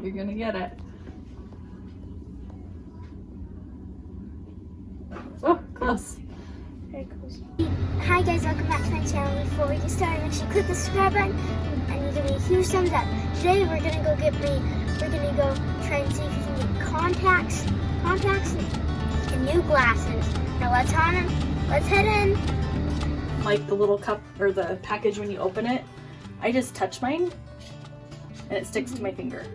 You're gonna get it. Oh, close. Very close. Hi guys, welcome back to my channel. Before we get started, make sure you click the subscribe button and you give me a huge thumbs up. Today we're gonna go try and see if we can get contacts and new glasses. Now let's head in. Like the little cup or the package when you open it, I just touch mine and it sticks to my finger.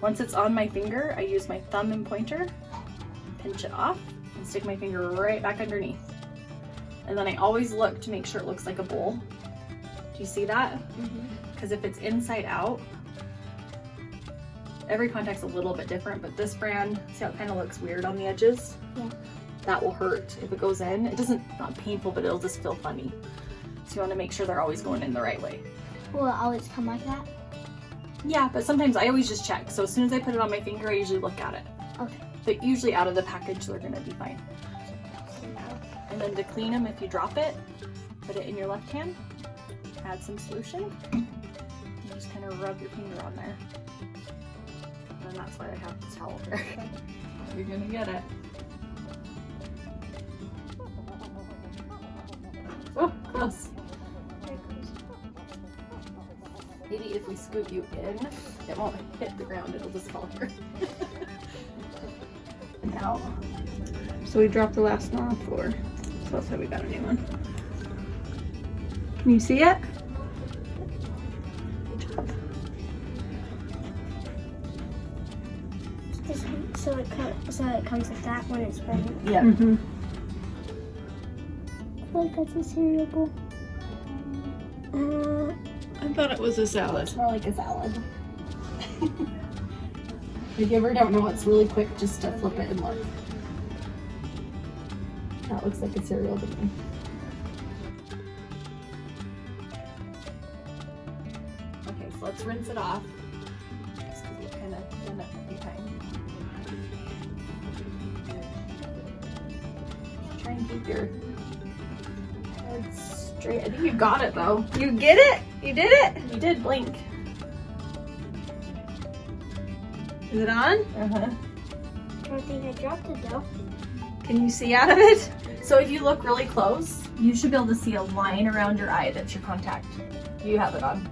Once it's on my finger, I use my thumb and pointer, pinch it off, and stick my finger right back underneath. And then I always look to make sure it looks like a bowl. Do you see that? Because if it's inside out, every contact's a little bit different, but this brand, see how it kind of looks weird on the edges? Yeah. That will hurt if it goes in. It doesn't, not painful, but it'll just feel funny. So you want to make sure they're always going in the right way. Will it always come like that? Yeah, but sometimes I always just check. So as soon as I put it on my finger, I usually look at it. Okay. But usually out of the package, they're gonna be fine. And then to clean them, if you drop it, put it in your left hand, add some solution, and just kind of rub your finger on there. And that's why I have the towel there. You're gonna get it. Oh, close. Very close. Maybe if we scoot you in, it won't hit the ground, it'll just fall here. Now. So we dropped the last one on the floor. So that's how we got a new one. Can you see it? So it comes like that when it's ready. Yeah. I feel like that's a cereal bowl. I thought it was a salad. It's more like a salad. If you ever don't know what's really quick, just to flip it and look. That looks like a cereal to me. Okay, so let's rinse it off. Just because we kind of done it a few times. Try and keep your head straight. I think you got it though. You get it? You did it? You did blink. Is it on? Uh-huh. I don't think I dropped it though. Can you see out of it? So if you look really close, you should be able to see a line around your eye. That's your contact. You have it on.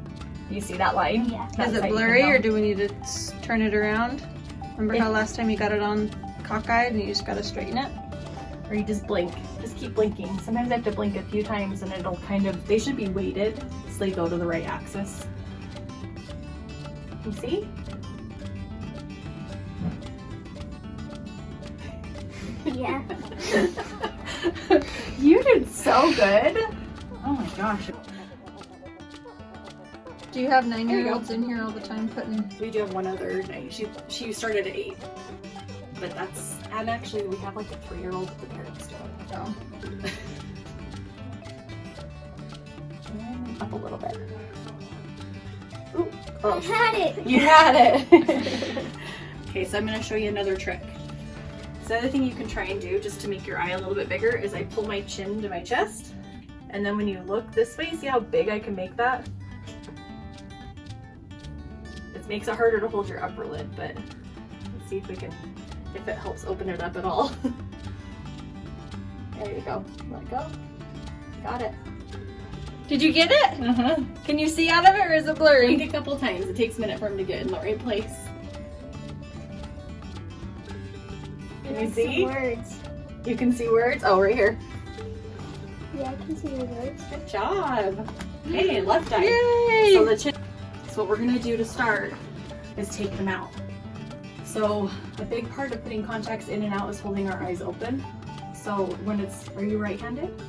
Do you see that line? Yeah. That's Is how it you blurry can or tell. do we need to turn it around? Remember how last time you got it on cockeyed and you just got to straighten it? Or you just blink. Just keep blinking. Sometimes I have to blink a few times and it'll kind of, they should be weighted so they go to the right axis. You see? Yeah. You did so good. Oh my gosh. Do you have 9-year-olds in here all the time putting? We do have one other night. She started at 8. But that's, and actually we have like a 3-year-old at the parents do it. So. And up a little bit. Ooh, I close. had it. You had it. Okay, so I'm going to show you another trick. So the other thing you can try and do just to make your eye a little bit bigger is I pull my chin to my chest, and then when you look this way, see how big I can make that? It makes it harder to hold your upper lid, but let's see if we can, if it helps open it up at all. There you go. Let go. Got it. Did you get it? Uh-huh. Can you see out of it or is it blurry? Blink a couple times. It takes a minute for him to get in the right place. Can you Some see? words. You can see words? Oh, right here. Yeah, I can see the words. Good job. Hey, left eye. Yay! So the chin. So what we're gonna do to start is take them out. So a big part of putting contacts in and out is holding our eyes open. So when it's, are you right-handed?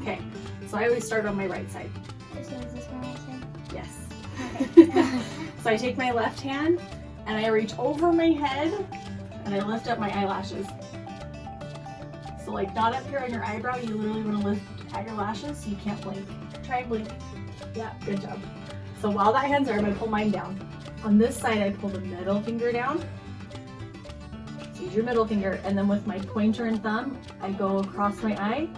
Okay. So I always start on my right side. So is this what I said? Yes. Okay. So I take my left hand and I reach over my head and I lift up my eyelashes. So like not up here on your eyebrow, you literally want to lift at your lashes so you can't blink. Try and blink. Yeah, good job. So while that hand's there, I'm gonna pull mine down. On this side, I pull the middle finger down. So use your middle finger, and then with my pointer and thumb, I go across my eye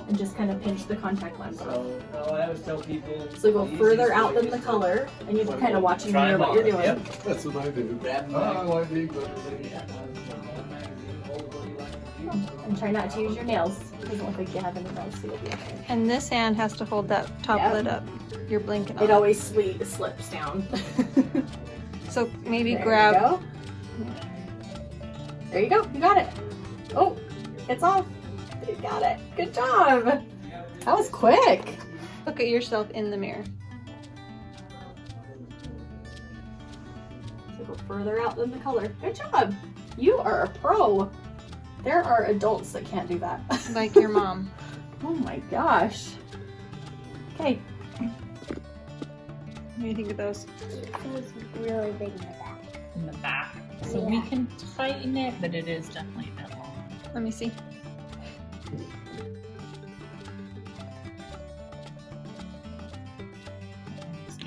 and just kind of pinch the contact lens off. So I always tell people. So go further out than the color, and you can kind of watch and Try hear them what you're on. doing. Yep. That's what I do. Grab them I back. like these, but And try not to use your nails. It doesn't look like you have any nails, so you'll be okay. And this hand has to hold that top Yep. lid up. You're blinking on It always slips down. So maybe There grab. you go. There you go. You got it. Oh, it's off. You got it. Good job. That was quick. Look at yourself in the mirror. So go further out than the color. Good job. You are a pro. There are adults that can't do that. Like your mom. Oh my gosh. Okay. What do you think of those? It feels really big in the back. In the back. So we can tighten it, but it is definitely a bit long. Let me see.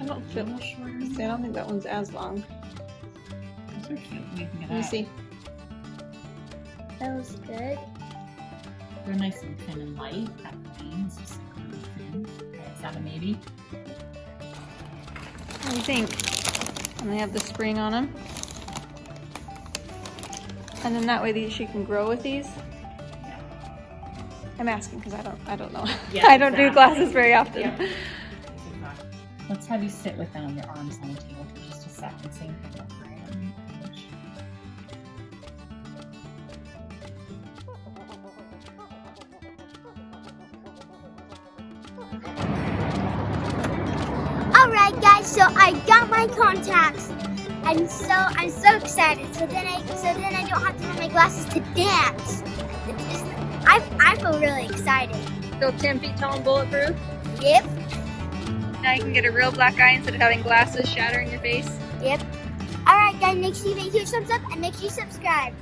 I don't feel. See, I don't think that one's as long. Those are cute. We can get Let me out. see. Feels good. They're nice and thin and light. That veins just kind of thin. Okay, is that a maybe? What do you think? And they have the spring on them. And then that way she can grow with these. I'm asking because I don't know. Yeah, I don't do exactly. glasses very often. Yeah. Let's have you sit with your arms on the table for just a second. Same thing for Aaron. Alright guys, so I got my contacts. And so I'm so excited. So then I don't have to wear my glasses to dance. I feel really excited. Feel 10 feet tall and bulletproof. Yep. Now you can get a real black eye instead of having glasses shattering your face. Yep. Alright guys, make sure you give a huge thumbs up and make sure you subscribe.